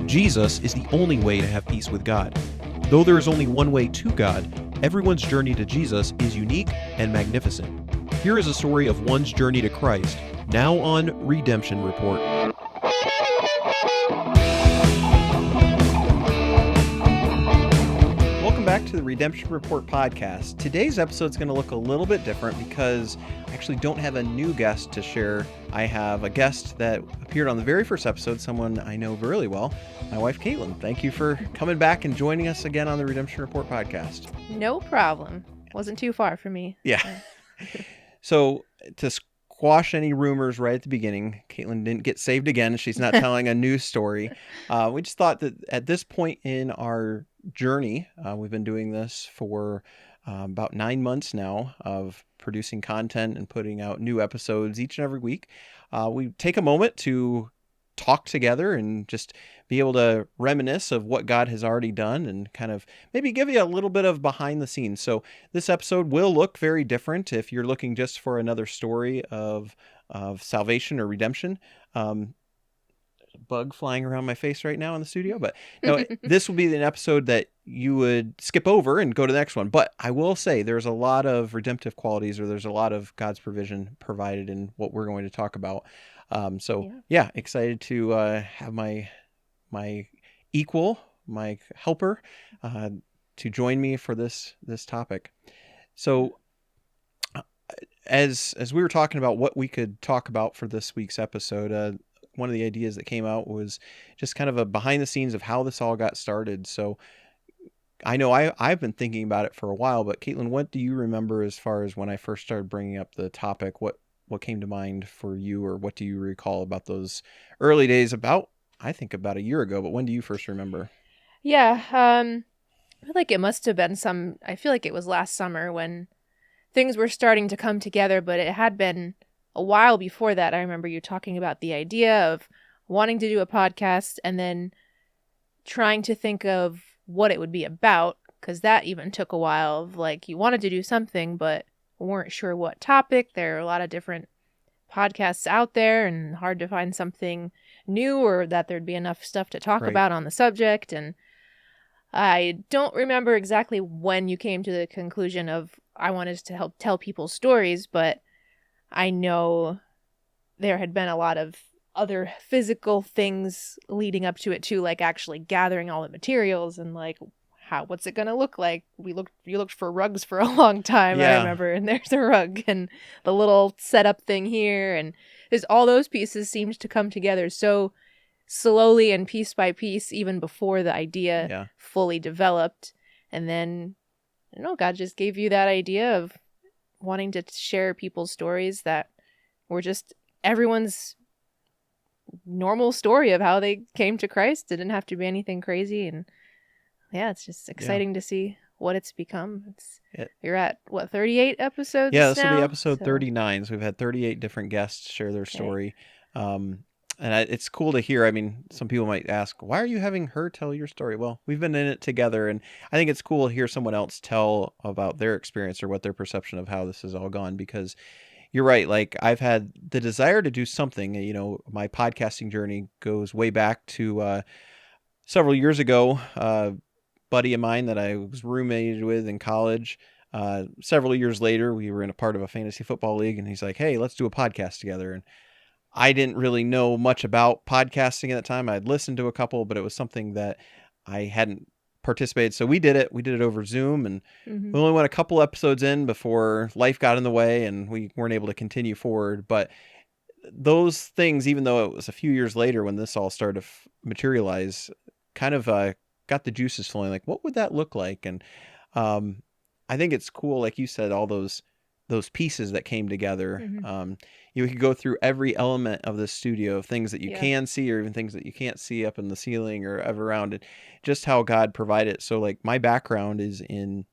Jesus is the only way to have peace with God. Though there is only one way to God, everyone's journey to Jesus is unique and magnificent. Here is a story of one's journey to Christ, now on Redemption Report. Welcome back to the Redemption Report podcast. Today's episode is going to look a little bit different because I actually don't have a new guest to share. I have a guest that appeared on the very first episode, someone I know really well, my wife Katlyn. Thank you for coming back and joining us again on the Redemption Report podcast. No problem. Wasn't too far for me. Yeah. So to squash any rumors right at the beginning, Katlyn didn't get saved again. She's not telling a new story. We just thought that at this point in our journey, we've been doing this for about 9 months now of producing content and putting out new episodes each and every week. We take a moment to talk together and just be able to reminisce of what God has already done and kind of maybe give you a little bit of behind the scenes. So this episode will look very different if you're looking just for another story of salvation or redemption. Bug flying around my face right now in the studio, but no, this will be an episode that you would skip over and go to the next one. But I will say there's a lot of redemptive qualities, or there's a lot of God's provision provided in what we're going to talk about. Excited to have my equal, my helper, to join me for this topic. So as we were talking about what we could talk about for this week's episode, one of the ideas that came out was just kind of a behind the scenes of how this all got started. So I know I've been thinking about it for a while, but Katlyn, what do you remember as far as when I first started bringing up the topic? What came to mind for you, or what do you recall about those early days? I think about a year ago, but when do you first remember? Yeah, I feel like it must have been I feel like it was last summer when things were starting to come together, but it had been a while before that. I remember you talking about the idea of wanting to do a podcast and then trying to think of what it would be about, because that even took a while of like, you wanted to do something, but weren't sure what topic. There are a lot of different podcasts out there and hard to find something new or that there'd be enough stuff to talk about on the subject. And I don't remember exactly when you came to the conclusion of I wanted to help tell people stories, but I know there had been a lot of other physical things leading up to it too, like actually gathering all the materials and like, what's it going to look like? You looked for rugs for a long time, yeah. I remember, and there's a rug and the little setup thing here, and there's all those pieces seemed to come together so slowly and piece by piece, even before the idea fully developed. And then, I don't know, God just gave you that idea of wanting to share people's stories that were just everyone's normal story of how they came to Christ. It didn't have to be anything crazy. And yeah, it's just exciting to see what it's become. You're at, 38 episodes Yeah, this now? will be episode 39. So we've had 38 different guests share their story. It's cool to hear. I mean, some people might ask, why are you having her tell your story? Well, we've been in it together, and I think it's cool to hear someone else tell about their experience or what their perception of how this has all gone, because you're right. Like, I've had the desire to do something. You know, my podcasting journey goes way back to several years ago. Buddy of mine that I was roommated with in college. Several years later, we were in a part of a fantasy football league, and he's like, hey, let's do a podcast together. And I didn't really know much about podcasting at the time. I'd listened to a couple, but it was something that I hadn't participated. So we did it. We did it over Zoom, and we only went a couple episodes in before life got in the way and we weren't able to continue forward. But those things, even though it was a few years later when this all started to materialize, kind of got the juices flowing. Like, what would that look like? And I think it's cool, like you said, all those pieces that came together. You could go through every element of the studio, of things that you can see or even things that you can't see up in the ceiling or around it, just how God provided. So like, my background is in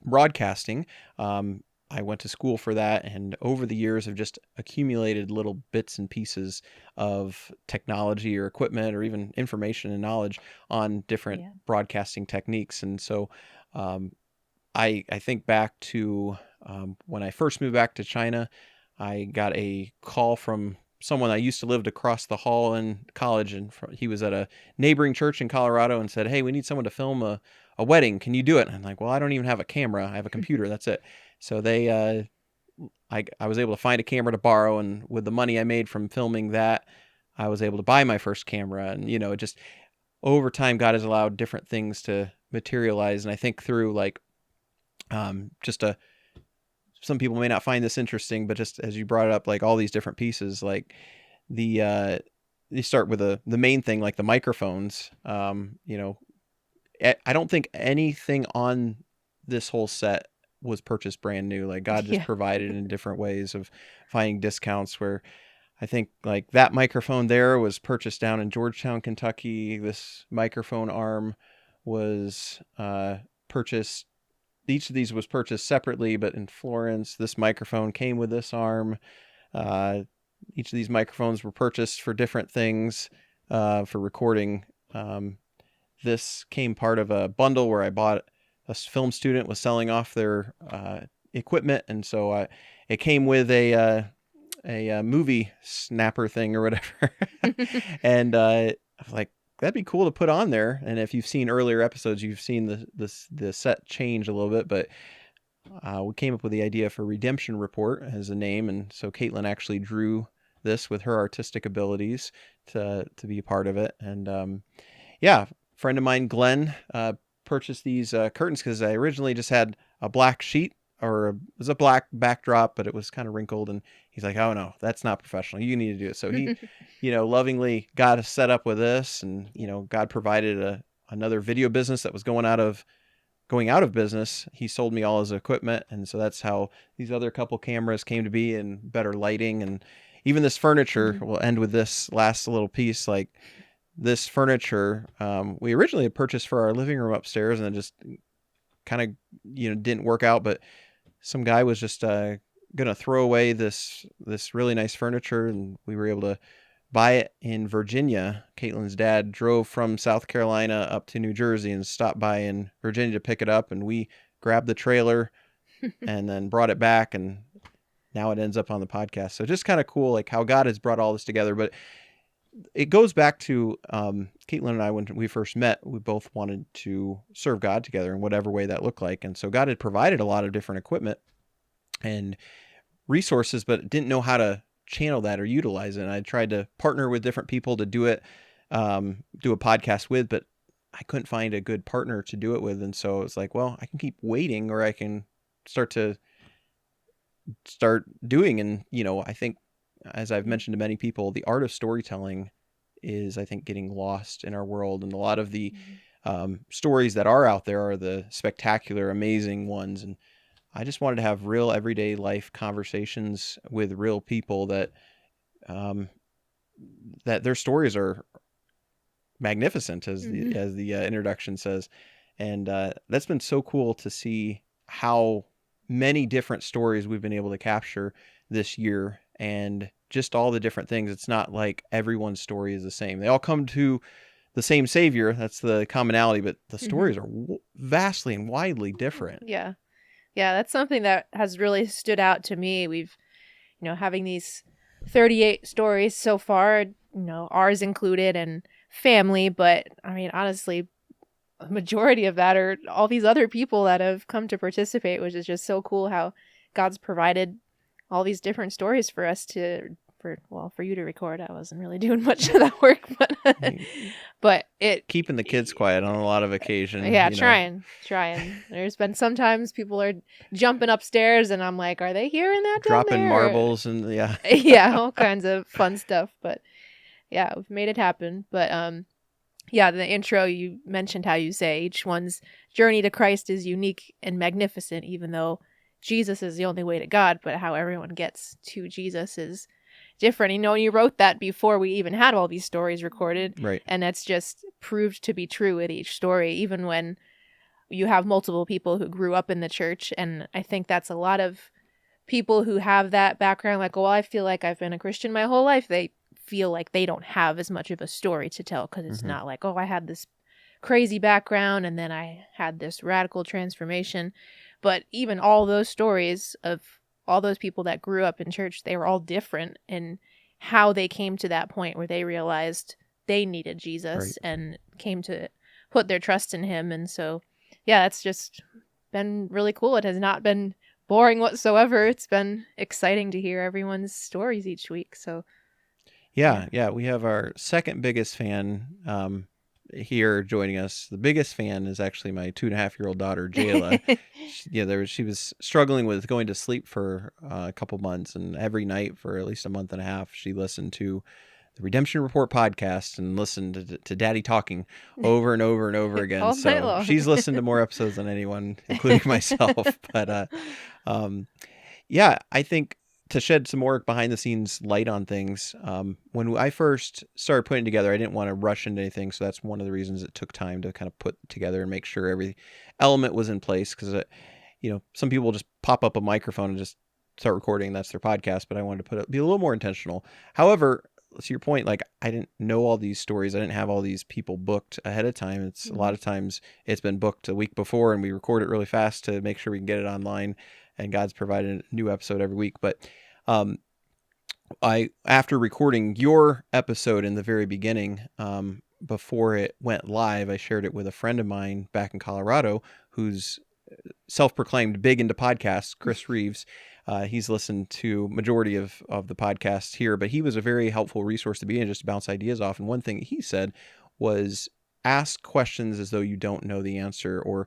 broadcasting. I went to school for that, and over the years have just accumulated little bits and pieces of technology or equipment or even information and knowledge on different broadcasting techniques. And so I think back to when I first moved back to China, I got a call from someone I used to live across the hall in college, and he was at a neighboring church in Colorado and said, "Hey, we need someone to film a wedding. Can you do it?" And I'm like, "Well, I don't even have a camera. I have a computer. That's it." So I was able to find a camera to borrow, and with the money I made from filming that, I was able to buy my first camera. And it just over time, God has allowed different things to materialize. And I think through like just some people may not find this interesting, but just as you brought it up, like all these different pieces, like you start with the main thing, like the microphones. I don't think anything on this whole set was purchased brand new. Like God just Yeah. provided in different ways of finding discounts, where I think like that microphone there was purchased down in Georgetown, Kentucky. This microphone arm was purchased. Each of these was purchased separately, but in Florence. This microphone came with this arm. Each of these microphones were purchased for different things for recording. This came part of a bundle where I bought a film student was selling off their equipment, and so it came with a movie snapper thing or whatever. And I was like, that'd be cool to put on there. And if you've seen earlier episodes, you've seen the set change a little bit, but we came up with the idea for Redemption Report as a name, and so Katlyn actually drew this with her artistic abilities to be a part of it. And friend of mine, Glenn, purchased these curtains because I originally just had a black sheet, or it was a black backdrop, but it was kind of wrinkled. And he's like, "Oh no, that's not professional. You need to do it." So he, lovingly got us set up with this, and God provided another video business that was going out of business. He sold me all his equipment, and so that's how these other couple cameras came to be, and better lighting, and even this furniture. Mm-hmm. We'll end with this last little piece, like. This furniture, we originally had purchased for our living room upstairs, and it just kind of, didn't work out. But some guy was just going to throw away this really nice furniture, and we were able to buy it in Virginia. Katlyn's dad drove from South Carolina up to New Jersey and stopped by in Virginia to pick it up, and we grabbed the trailer and then brought it back, and now it ends up on the podcast. So just kind of cool, like how God has brought all this together. But it goes back to Katlyn and I, when we first met, we both wanted to serve God together in whatever way that looked like. And so God had provided a lot of different equipment and resources, but didn't know how to channel that or utilize it. And I tried to partner with different people to do it, do a podcast with, but I couldn't find a good partner to do it with. And so it's like, well, I can keep waiting, or I can start doing. And, I think, as I've mentioned to many people, the art of storytelling is, I think, getting lost in our world. And a lot of the stories that are out there are the spectacular, amazing ones. And I just wanted to have real everyday life conversations with real people that their stories are magnificent, as the introduction says. And that's been so cool to see how many different stories we've been able to capture this year, and just all the different things. It's not like everyone's story is the same. They all come to the same Savior. That's the commonality, but the stories are vastly and widely different. Yeah. Yeah, that's something that has really stood out to me. We've, having these 38 stories so far, ours included, and family, but I mean, honestly, a majority of that are all these other people that have come to participate, which is just so cool how God's provided all these different stories for us for you to record. I wasn't really doing much of that work, but it keeping the kids quiet on a lot of occasions. Yeah, trying. There's been sometimes people are jumping upstairs, and I'm like, are they hearing that? Dropping marbles and yeah, all kinds of fun stuff. But yeah, we've made it happen. But yeah, the intro, you mentioned how you say each one's journey to Christ is unique and magnificent, even though Jesus is the only way to God, but how everyone gets to Jesus is different. You wrote that before we even had all these stories recorded. Right. And that's just proved to be true with each story, even when you have multiple people who grew up in the church. And I think that's a lot of people who have that background, like, well, I feel like I've been a Christian my whole life. They feel like they don't have as much of a story to tell, because it's not like, oh, I had this crazy background and then I had this radical transformation. But even all those stories of all those people that grew up in church, they were all different. And how they came to that point where they realized they needed Right. Jesus and came to put their trust in him. And so, yeah, it's just been really cool. It has not been boring whatsoever. It's been exciting to hear everyone's stories each week. So, yeah. Yeah. We have our second biggest fan here joining us. The biggest fan is actually my 2.5-year-old daughter, Jayla. She was struggling with going to sleep for a couple months, and every night for at least a month and a half, she listened to the Redemption Report podcast and listened to Daddy talking over and over and over again. All night So long. she's listened to more episodes than anyone, including myself. But yeah, I think to shed some more behind the scenes light on things, when I first started putting together, I didn't want to rush into anything. So that's one of the reasons it took time to kind of put together and make sure every element was in place. Because, some people just pop up a microphone and just start recording. That's their podcast. But I wanted to be a little more intentional. However, to your point, like I didn't know all these stories. I didn't have all these people booked ahead of time. It's a lot of times it's been booked a week before and we record it really fast to make sure we can get it online, and God's provided a new episode every week. But after recording your episode in the very beginning, before it went live, I shared it with a friend of mine back in Colorado who's self-proclaimed big into podcasts, Chris Reeves. He's listened to majority of the podcasts here, but he was a very helpful resource to be in, just to bounce ideas off. And one thing he said was ask questions as though you don't know the answer, or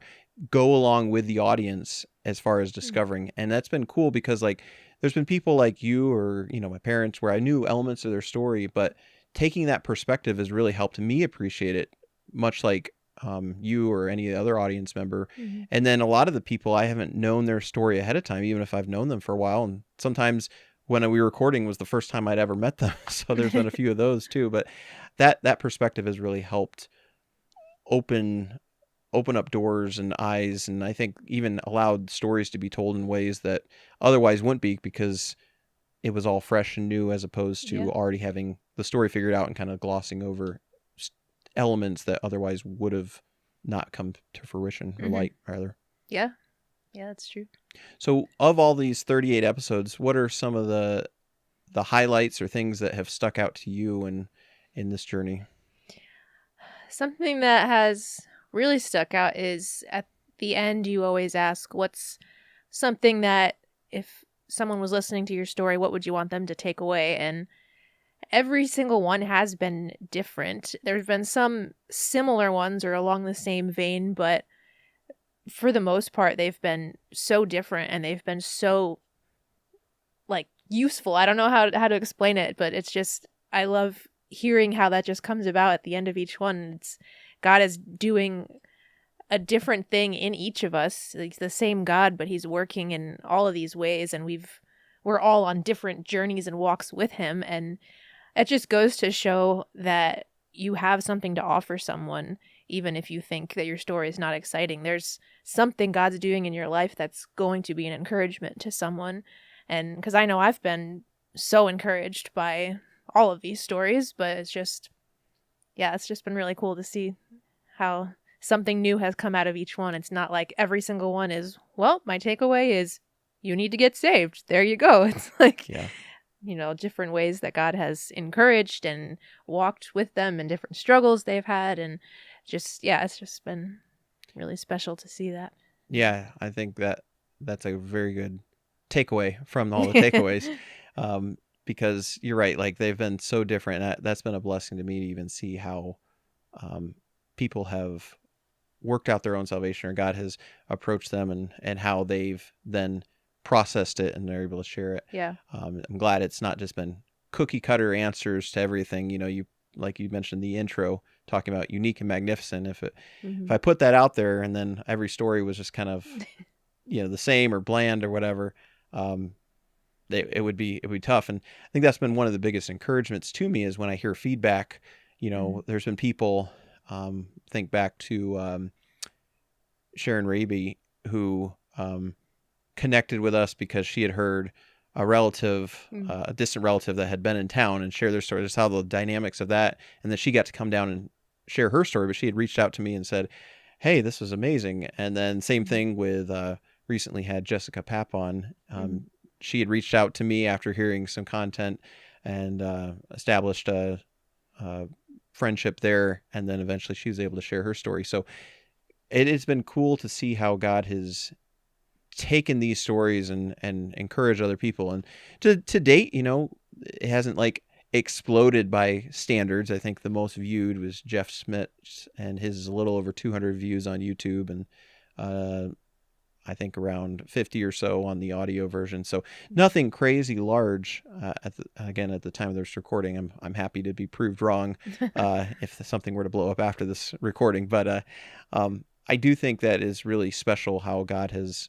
go along with the audience as far as discovering. And that's been cool because like there's been people like you or, my parents where I knew elements of their story, but taking that perspective has really helped me appreciate it, much like you or any other audience member. And then a lot of the people, I haven't known their story ahead of time, even if I've known them for a while. And sometimes when we were recording was the first time I'd ever met them. So there's been a few of those too. But that perspective has really helped open up doors and eyes, and I think even allowed stories to be told in ways that otherwise wouldn't be, because it was all fresh and new, as opposed to already having the story figured out and kind of glossing over elements that otherwise would have not come to fruition, or light rather. Yeah, that's true. So of all these 38 episodes, what are some of the highlights or things that have stuck out to you in this journey? Something that has really stuck out is at the end you always ask, what's something that if someone was listening to your story, what would you want them to take away? And every single one has been different. There's been some similar ones or along the same vein, but for the most part, they've been so different and they've been so like useful. I don't know how to explain it, but it's just, I love hearing how that just comes about at the end of each one. It's God is doing a different thing in each of us. It's the same God, but he's working in all of these ways, and we're all on different journeys and walks with him. And it just goes to show that you have something to offer someone, even if you think that your story is not exciting. There's something God's doing in your life that's going to be an encouragement to someone. And because I know I've been so encouraged by all of these stories, but it's just been really cool to see how something new has come out of each one. It's not like every single one is, well, my takeaway is you need to get saved. There you go. It's like, different ways that God has encouraged and walked with them and different struggles they've had. And just, it's just been really special to see that. Yeah, I think that's a very good takeaway from all the takeaways. Because you're right, like they've been so different. That's been a blessing to me to even see how people have worked out their own salvation, or God has approached them, and how they've then processed it and they're able to share it. Yeah. I'm glad it's not just been cookie cutter answers to everything. You like you mentioned the intro talking about unique and magnificent. If I put that out there and then every story was just kind of the same or bland or whatever, it would be tough. And I think that's been one of the biggest encouragements to me is when I hear feedback. There's been people, think back to Sharon Raby, who connected with us because she had heard a relative, a distant relative that had been in town and share their story, just how the dynamics of that. And then she got to come down and share her story, but she had reached out to me and said, hey, this was amazing. And then same thing with, recently had Jessica Papp on. She had reached out to me after hearing some content and established a friendship there, and then eventually she was able to share her story. So it has been cool to see how God has taken these stories and encouraged other people. And to date, it hasn't like exploded by standards. I think the most viewed was Jeff Smith's, and his is a little over 200 views on YouTube, and I think around 50 or so on the audio version. So nothing crazy large. Again, at the time of this recording, I'm happy to be proved wrong if something were to blow up after this recording. But I do think that is really special how God has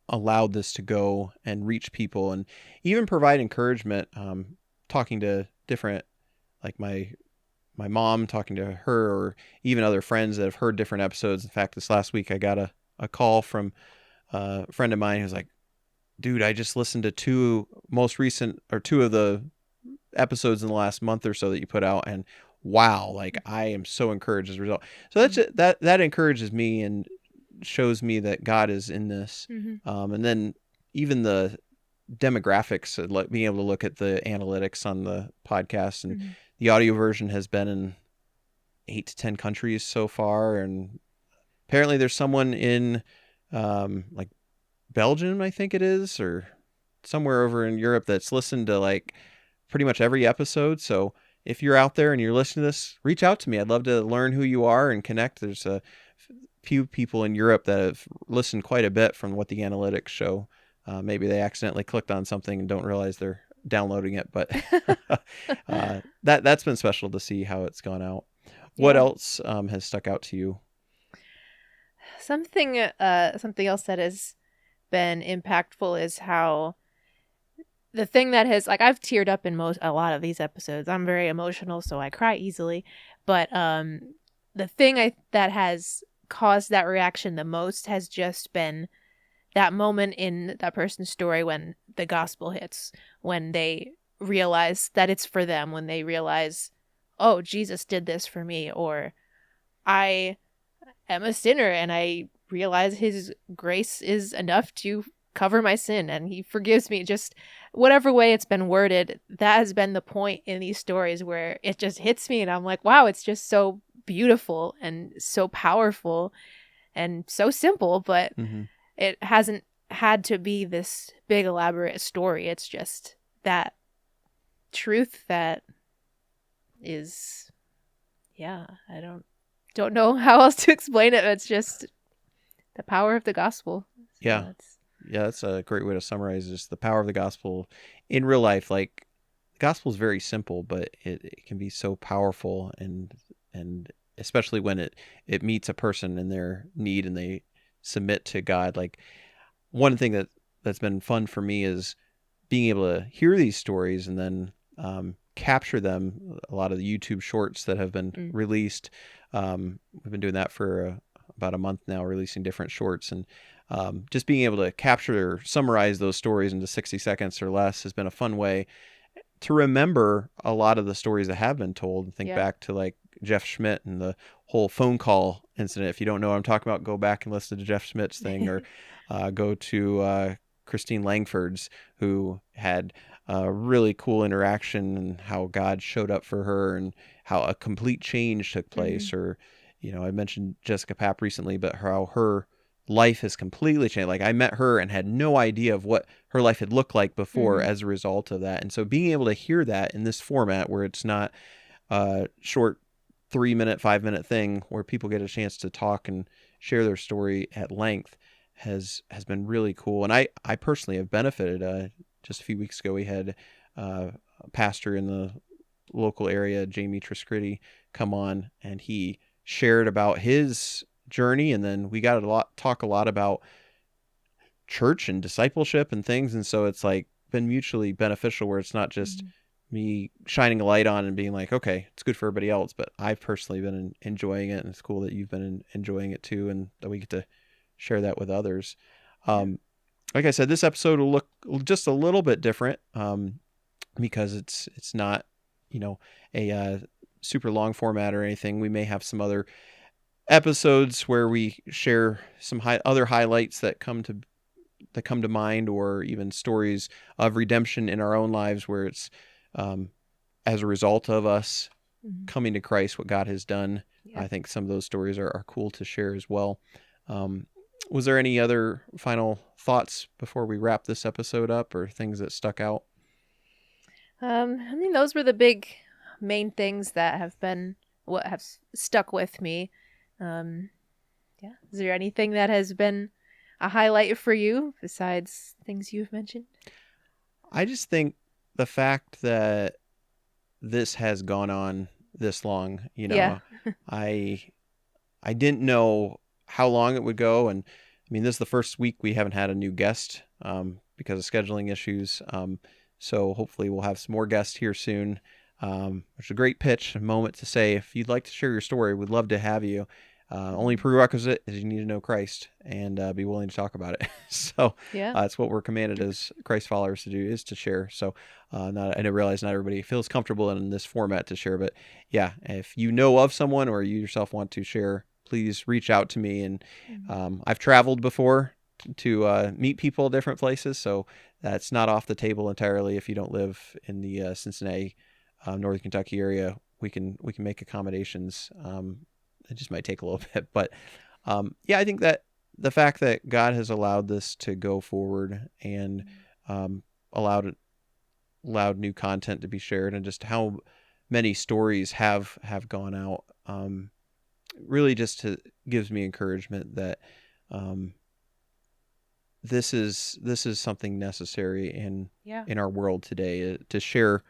allowed this to go and reach people, and even provide encouragement. Talking to different, like my mom, talking to her, or even other friends that have heard different episodes. In fact, this last week I got a call from a friend of mine who's like, dude, I just listened to two of the episodes in the last month or so that you put out, and wow, like I am so encouraged as a result. So that encourages me and shows me that God is in this. And then even the demographics, like being able to look at the analytics on the podcast, and the audio version has been in 8 to 10 countries so far, and apparently there's someone in like Belgium, I think it is, or somewhere over in Europe that's listened to like pretty much every episode. So if you're out there and you're listening to this, reach out to me. I'd love to learn who you are and connect. There's a few people in Europe that have listened quite a bit from what the analytics show. Maybe they accidentally clicked on something and don't realize they're downloading it, but that's been special to see how it's gone out. What else has stuck out to you? Something else that has been impactful is how the thing that has, like, I've teared up in a lot of these episodes. I'm very emotional, so I cry easily. But the thing that has caused that reaction the most has just been that moment in that person's story when the gospel hits, when they realize that it's for them, when they realize, oh, Jesus did this for me, or I am a sinner and I realize his grace is enough to cover my sin and he forgives me. Just whatever way it's been worded, that has been the point in these stories where it just hits me and I'm like, wow, it's just so beautiful and so powerful and so simple, but it hasn't had to be this big elaborate story. It's just that truth that is, I don't know how else to explain it. It's just the power of the gospel. So that's a great way to summarize just the power of the gospel in real life. Like, the gospel is very simple, but it can be so powerful, and especially when it meets a person in their need and they submit to God. Like, one thing that's been fun for me is being able to hear these stories and then capture them. A lot of the YouTube shorts that have been released, we've been doing that for about a month now, releasing different shorts, and just being able to capture or summarize those stories into 60 seconds or less has been a fun way to remember a lot of the stories that have been told, and think back to like Jeff Schmidt and the whole phone call incident. If you don't know what I'm talking about, go back and listen to Jeff Schmidt's thing, or go to Christine Langford's, who had a really cool interaction, and how God showed up for her and how a complete change took place. Or, I mentioned Jessica Papp recently, but how her life has completely changed. Like, I met her and had no idea of what her life had looked like before as a result of that. And so being able to hear that in this format, where it's not a short 3-minute, 5-minute thing, where people get a chance to talk and share their story at length, has been really cool. And I personally have benefited. Just a few weeks ago, we had a pastor in the local area, Jamie Triscritti, come on, and he shared about his journey, and then we got talk a lot about church and discipleship and things. And so it's like been mutually beneficial, where it's not just me shining a light on and being like, okay, it's good for everybody else, but I've personally been enjoying it, and it's cool that you've been enjoying it too, and that we get to share that with others. Like I said, this episode will look just a little bit different, because it's not, a super long format or anything. We may have some other episodes where we share some other highlights that come to mind, or even stories of redemption in our own lives, where it's as a result of us Mhm. coming to Christ, what God has done. Yeah. I think some of those stories are cool to share as well. Was there any other final thoughts before we wrap this episode up, or things that stuck out? I mean, those were the big main things that have been what have stuck with me. Um, yeah. Is there anything that has been a highlight for you besides things you've mentioned? I just think the fact that this has gone on this long, Yeah. I I didn't know how long it would go, and I mean, this is the first week we haven't had a new guest because of scheduling issues. So hopefully we'll have some more guests here soon. Which is a great pitch, a moment to say, if you'd like to share your story, we'd love to have you. Only prerequisite is you need to know Christ and be willing to talk about it. So Yeah. it's what we're commanded as Christ followers to do, is to share. So I didn't realize not everybody feels comfortable in this format to share, but yeah, if you know of someone or you yourself want to share, please reach out to me. And I've traveled before to meet people at different places, so that's not off the table entirely. If you don't live in the Cincinnati, Northern Kentucky area, we can make accommodations. It just might take a little bit, but yeah, I think that the fact that God has allowed this to go forward and allowed new content to be shared, and just how many stories have gone out, really just gives me encouragement that this is something necessary in our world today, to share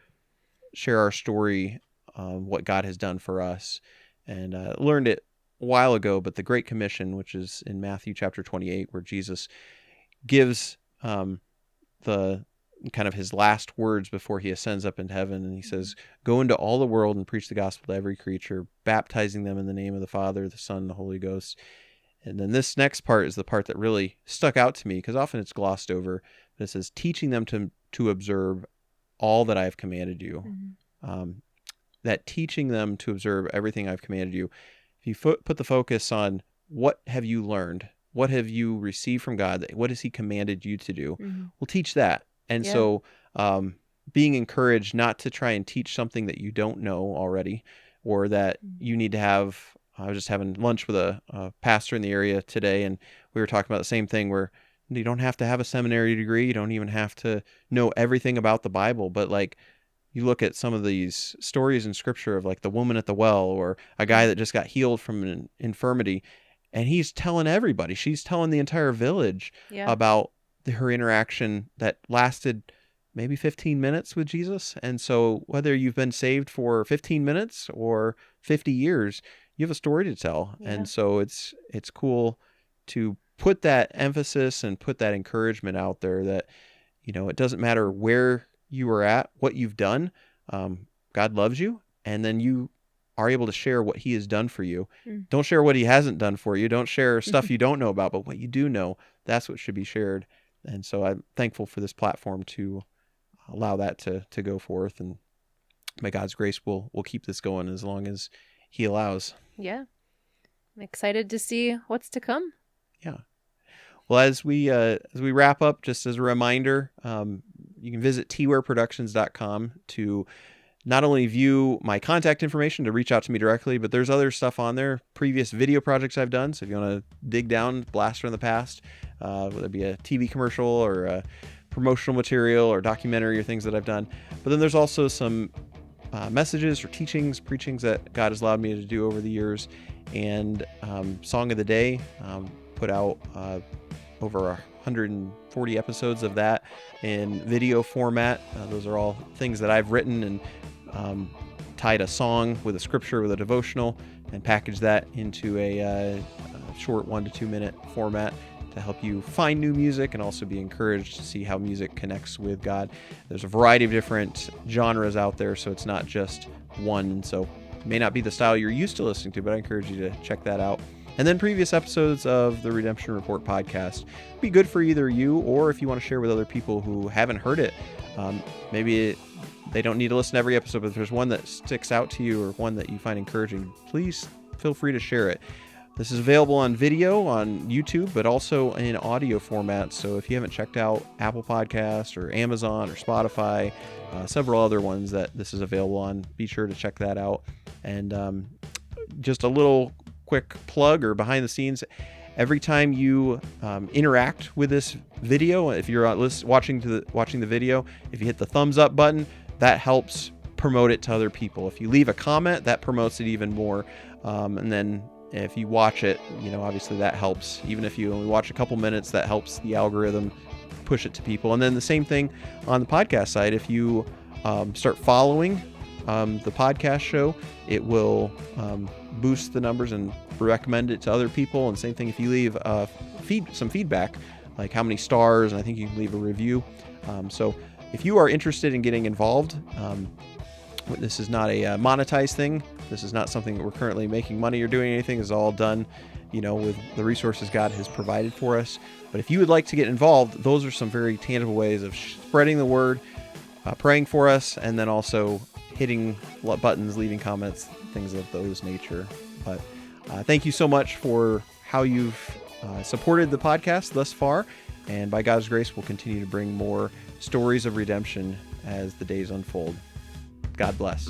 our story, what God has done for us. And learned it a while ago, but the Great Commission, which is in Matthew chapter 28, where Jesus gives the kind of his last words before he ascends up into heaven, and he says, "Go into all the world and preach the gospel to every creature, baptizing them in the name of the Father, the Son, and the Holy Ghost." And then this next part is the part that really stuck out to me, because often it's glossed over. But it says, "Teaching them to observe all that I have commanded you." That teaching them to observe everything I've commanded you. If you put the focus on what have you learned, what have you received from God, what has he commanded you to do, we'll teach that. And so being encouraged not to try and teach something that you don't know already, or that you need to have. I was just having lunch with a pastor in the area today, and we were talking about the same thing, where you don't have to have a seminary degree. You don't even have to know everything about the Bible, but like, you look at some of these stories in scripture of like the woman at the well, or a guy that just got healed from an infirmity, and he's telling everybody, she's telling the entire village about her interaction that lasted maybe 15 minutes with Jesus. And so whether you've been saved for 15 minutes or 50 years, you have a story to tell. And so it's cool to put that emphasis and put that encouragement out there that, it doesn't matter where you are at, what you've done. God loves you, and then you are able to share what he has done for you. Don't share what he hasn't done for you. Don't share stuff you don't know about, but what you do know, that's what should be shared. And so I'm thankful for this platform to allow that to go forth, and by God's grace, we'll keep this going as long as he allows. Yeah. I'm excited to see what's to come. Yeah. Well, as we wrap up, just as a reminder, you can visit twareproductions.com to not only view my contact information to reach out to me directly, but there's other stuff on there, previous video projects I've done. So if you want to dig down, blast from the past, whether it be a TV commercial or a promotional material or documentary or things that I've done. But then there's also some messages or teachings, preachings that God has allowed me to do over the years, and Song of the Day, put out over 140 episodes of that in video format. Those are all things that I've written and tied a song with a scripture with a devotional and packaged that into a short 1 to 2 minute format to help you find new music and also be encouraged to see how music connects with God. There's a variety of different genres out there, so it's not just one. So it may not be the style you're used to listening to, but I encourage you to check that out. And then previous episodes of the Redemption Report podcast would be good for either you, or if you want to share with other people who haven't heard it. Maybe they don't need to listen to every episode, but if there's one that sticks out to you or one that you find encouraging, please feel free to share it. This is available on video on YouTube, but also in audio format. So if you haven't checked out Apple Podcasts or Amazon or Spotify, several other ones that this is available on, be sure to check that out. And just a little quick plug or behind the scenes, every time you interact with this video, if you're watching the video, if you hit the thumbs up button, that helps promote it to other people. If you leave a comment, that promotes it even more. And then if you watch it, obviously that helps. Even if you only watch a couple minutes, that helps the algorithm push it to people. And then the same thing on the podcast side. If you start following the podcast show, it will boost the numbers and recommend it to other people. And same thing if you leave some feedback, like how many stars, and I think you can leave a review. So if you are interested in getting involved, this is not a monetized thing. This is not something that we're currently making money or doing anything. It's all done, with the resources God has provided for us. But if you would like to get involved, those are some very tangible ways of spreading the word, praying for us, and then also hitting buttons, leaving comments, things of those nature. But thank you so much for how you've supported the podcast thus far. And by God's grace, we'll continue to bring more stories of redemption as the days unfold. God bless.